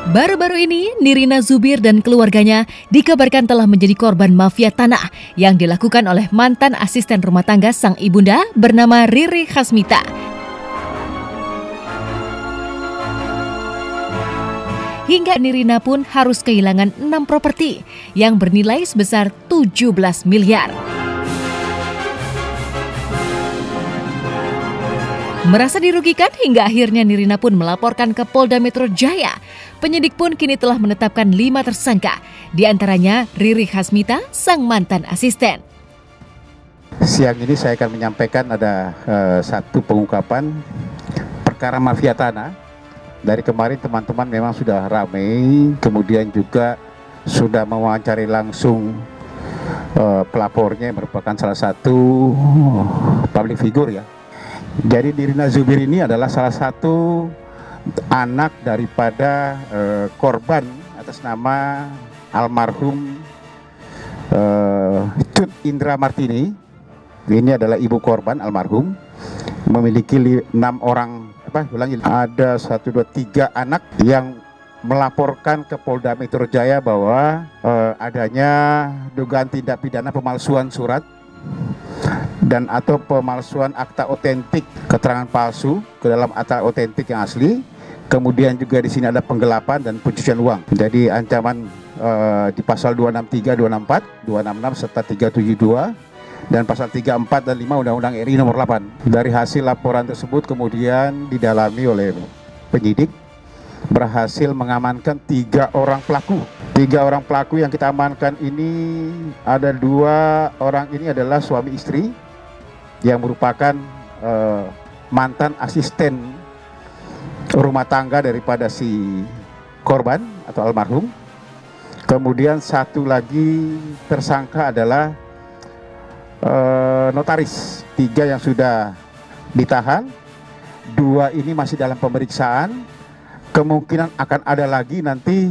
Baru-baru ini, Nirina Zubir dan keluarganya dikabarkan telah menjadi korban mafia tanah yang dilakukan oleh mantan asisten rumah tangga sang ibunda bernama Riri Khasmita. Hingga Nirina pun harus kehilangan 6 properti yang bernilai sebesar 17 miliar. Merasa dirugikan hingga akhirnya Nirina pun melaporkan ke Polda Metro Jaya. Penyidik pun kini telah menetapkan 5 tersangka, diantaranya Riri Khasmita, sang mantan asisten. Siang ini saya akan menyampaikan ada satu pengungkapan perkara mafia tanah. Dari kemarin teman-teman memang sudah ramai, kemudian juga sudah mewawancari langsung pelapornya yang merupakan salah satu public figure ya. Jadi Nirina Zubir ini adalah salah satu anak daripada korban atas nama almarhum Cut Indra Martini. Ini adalah ibu korban almarhum, memiliki 6 orang, ada 1, 2, 3 anak yang melaporkan ke Polda Metro Jaya bahwa adanya dugaan tindak pidana pemalsuan surat dan atau pemalsuan akta otentik keterangan palsu ke dalam akta otentik yang asli. Kemudian juga di sini ada penggelapan dan pencucian uang. Jadi ancaman di pasal 263, 264, 266 serta 372 dan pasal 34 dan 5 Undang-Undang RI nomor 8. Dari hasil laporan tersebut kemudian didalami oleh penyidik, berhasil mengamankan 3 orang pelaku. 3 orang pelaku yang kita amankan ini, ada 2 orang ini adalah suami istri yang merupakan mantan asisten rumah tangga daripada si korban atau almarhum. Kemudian satu lagi tersangka adalah notaris. 3 yang sudah ditahan, 2 ini masih dalam pemeriksaan. Kemungkinan akan ada lagi nanti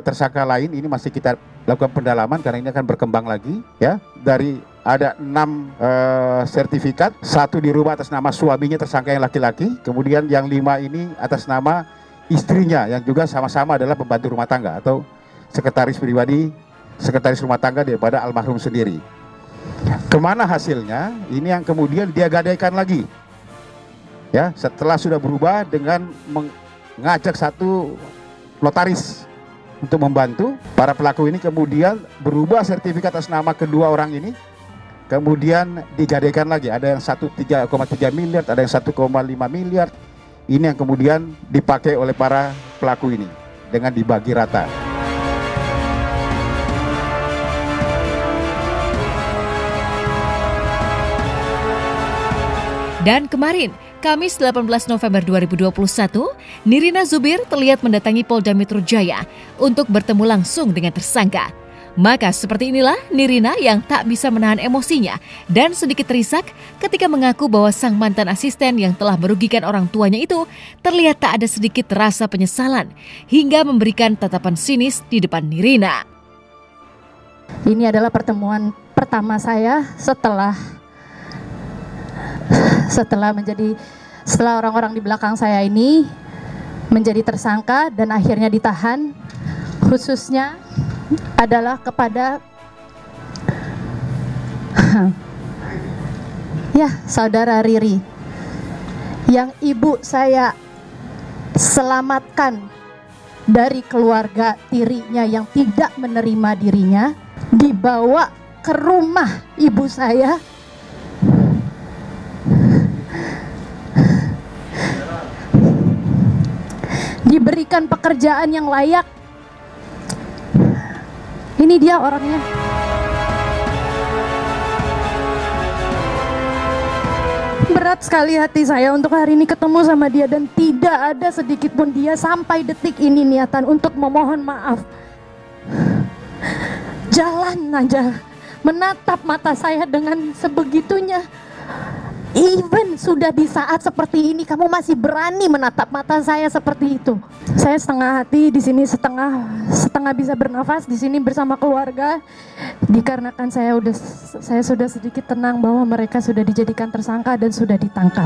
tersangka lain, ini masih kita lakukan pendalaman karena ini akan berkembang lagi ya. Dari ada 6 sertifikat, 1 dirubah atas nama suaminya tersangka yang laki-laki, kemudian yang 5 ini atas nama istrinya yang juga sama-sama adalah pembantu rumah tangga atau sekretaris pribadi, sekretaris rumah tangga daripada almarhum sendiri. Kemana hasilnya? Ini yang kemudian dia gadaikan lagi ya, setelah sudah berubah dengan mengajak 1 notaris untuk membantu para pelaku ini, kemudian berubah sertifikat atas nama kedua orang ini, kemudian digadaikan lagi. Ada yang 3,3 miliar, ada yang 1,5 miliar. Ini yang kemudian dipakai oleh para pelaku ini dengan dibagi rata. Dan kemarin, Kamis 18 November 2021, Nirina Zubir terlihat mendatangi Polda Metro Jaya untuk bertemu langsung dengan tersangka. Maka seperti inilah Nirina yang tak bisa menahan emosinya dan sedikit terisak ketika mengaku bahwa sang mantan asisten yang telah merugikan orang tuanya itu terlihat tak ada sedikit rasa penyesalan hingga memberikan tatapan sinis di depan Nirina. Ini adalah pertemuan pertama saya setelah orang-orang di belakang saya ini menjadi tersangka dan akhirnya ditahan, khususnya adalah kepada saudara Riri yang ibu saya selamatkan dari keluarga tirinya yang tidak menerima dirinya, dibawa ke rumah ibu saya, diberikan pekerjaan yang layak. Ini dia orangnya. Berat sekali hati saya untuk hari ini ketemu sama dia dan tidak ada sedikit pun dia sampai detik ini niatan untuk memohon maaf. Jalan aja, menatap mata saya dengan sebegitunya. Even sudah di saat seperti ini kamu masih berani menatap mata saya seperti itu. Saya setengah hati di sini, setengah bisa bernafas di sini bersama keluarga. Dikarenakan saya sudah sedikit tenang bahwa mereka sudah dijadikan tersangka dan sudah ditangkap.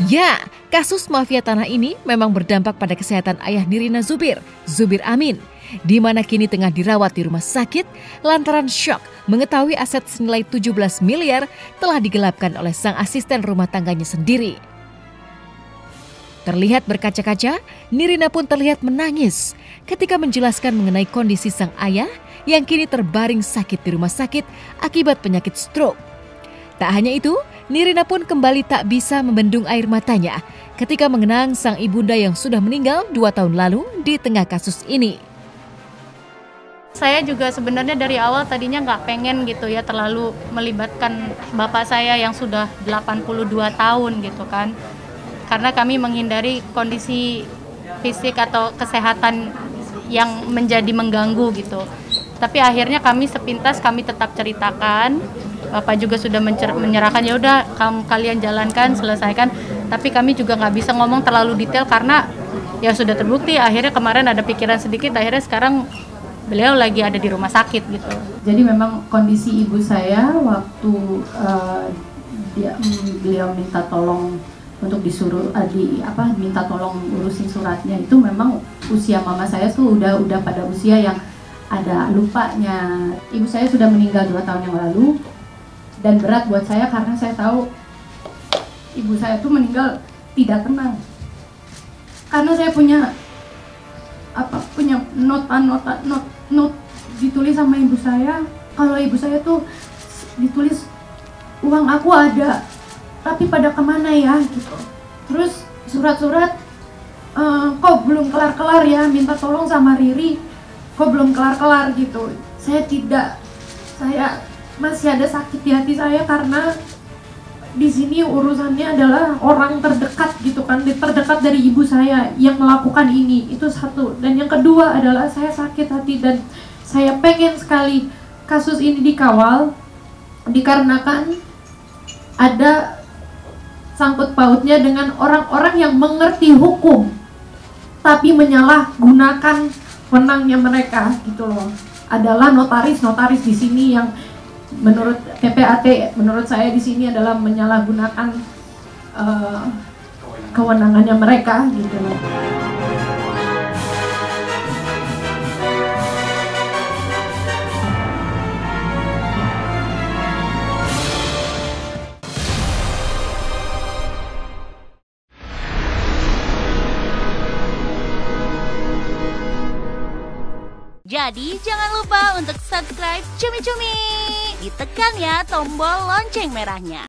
Ya, kasus mafia tanah ini memang berdampak pada kesehatan ayah Nirina Zubir, Zubir Amin, di mana kini tengah dirawat di rumah sakit lantaran syok mengetahui aset senilai 17 miliar telah digelapkan oleh sang asisten rumah tangganya sendiri. Terlihat berkaca-kaca, Nirina pun terlihat menangis ketika menjelaskan mengenai kondisi sang ayah yang kini terbaring sakit di rumah sakit akibat penyakit stroke. Tak hanya itu, Nirina pun kembali tak bisa membendung air matanya ketika mengenang sang ibunda yang sudah meninggal 2 tahun lalu di tengah kasus ini. Saya juga sebenarnya dari awal tadinya nggak pengen gitu ya terlalu melibatkan bapak saya yang sudah 82 tahun gitu kan. Karena kami menghindari kondisi fisik atau kesehatan yang menjadi mengganggu gitu. Tapi akhirnya kami sepintas kami tetap ceritakan. Bapak juga sudah menyerahkan, ya udah kalian jalankan, selesaikan. Tapi kami juga nggak bisa ngomong terlalu detail karena ya sudah terbukti. Akhirnya kemarin ada pikiran sedikit, akhirnya sekarang beliau lagi ada di rumah sakit gitu. Jadi memang kondisi ibu saya waktu beliau minta tolong untuk disuruh minta tolong urusin suratnya, itu memang usia mama saya tuh udah pada usia yang ada lupanya. Ibu saya sudah meninggal 2 tahun yang lalu dan berat buat saya karena saya tahu ibu saya tuh meninggal tidak tenang. Karena saya punya not ditulis sama ibu saya, kalau ibu saya tuh ditulis uang aku ada tapi pada kemana ya gitu. Terus surat-surat kok belum kelar-kelar ya, minta tolong sama Riri kok belum kelar-kelar gitu. Saya masih ada sakit di hati saya karena di sini urusannya adalah orang terdekat gitu kan, terdekat dari ibu saya yang melakukan ini, itu satu. Dan yang kedua adalah saya sakit hati dan saya pengen sekali kasus ini dikawal dikarenakan ada sangkut pautnya dengan orang-orang yang mengerti hukum tapi menyalahgunakan wewenangnya mereka gitu loh. Adalah notaris di sini yang menurut PPAT, menurut saya di sini adalah menyalahgunakan kewenangannya mereka gitu loh. Jadi jangan lupa untuk subscribe Cumi Cumi. Ditekan ya tombol lonceng merahnya.